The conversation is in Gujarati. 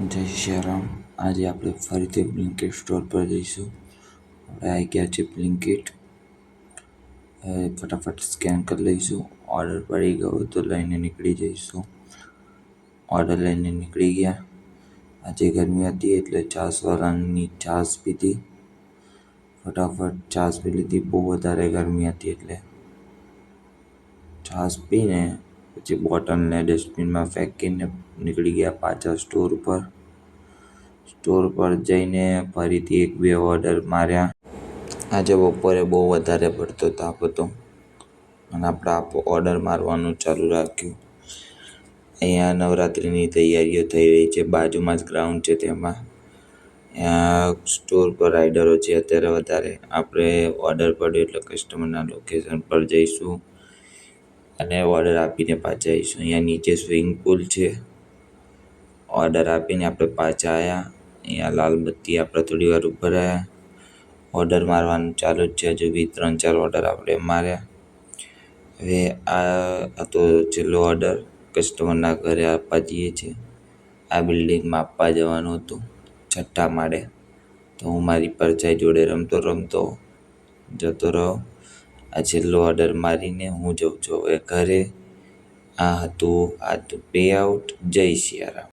જય સિયારામ. આજે આપણે ફરીથી બ્લિંકિટ સ્ટોર પર જઈશું. આપણે આવી ગયા છે બ્લિંકિટ. હવે ફટાફટ સ્કેન કરી લઈશું. ઓર્ડર પડી ગયો તો લઈને નીકળી જઈશું. ઓર્ડર લઈને નીકળી ગયા. આજે ગરમી હતી એટલે છાશવાળાની છાશ પીધી. ફટાફટ છાશ પી લીધી. બહુ વધારે ગરમી હતી એટલે છાશ પીને પછી બોટલને ડસ્ટબિનમાં ફેંકીને નીકળી ગયા પાછા સ્ટોર પર. સ્ટોર પર જઈને ફરીથી એક બે ઓર્ડર માર્યા. આજે બપોરે બહુ વધારે પડતો તાપ હતો અને આપણે ઓર્ડર મારવાનું ચાલુ રાખ્યું. અહીંયા નવરાત્રિની તૈયારીઓ થઈ રહી છે. બાજુમાં જ ગ્રાઉન્ડ છે. તેમાં સ્ટોર પર રાઇડરો છે અત્યારે વધારે. આપણે ઓર્ડર પડ્યો એટલે કસ્ટમરના લોકેશન પર જઈશું અને ઓર્ડર આપીને પાછા આવીશું. અહીંયા નીચે સ્વિમિંગ પુલ છે. ઓર્ડર આપીને આપણે પાછા આવ્યા. અહીંયા લાલ બત્તી આપણે થોડી વાર ઉપર રહ્યા. ઓર્ડર મારવાનું ચાલુ જ છે. હજુ બી 3-4 ઓર્ડર આપણે માર્યા. હવે આ હતો છેલ્લો ઓર્ડર. કસ્ટમરના ઘરે આપવા જઈએ છીએ. આ બિલ્ડિંગમાં આપવા જવાનું હતું 6ઠ્ઠા માળે. તો હું મારી પરછાઈ જોડે રમતો રમતો જતો રહ્યો. આ છેલ્લો ઓર્ડર મારીને હું જઉં છું હવે ઘરે. આ હતું પે આઉટ. જય સિયારામ.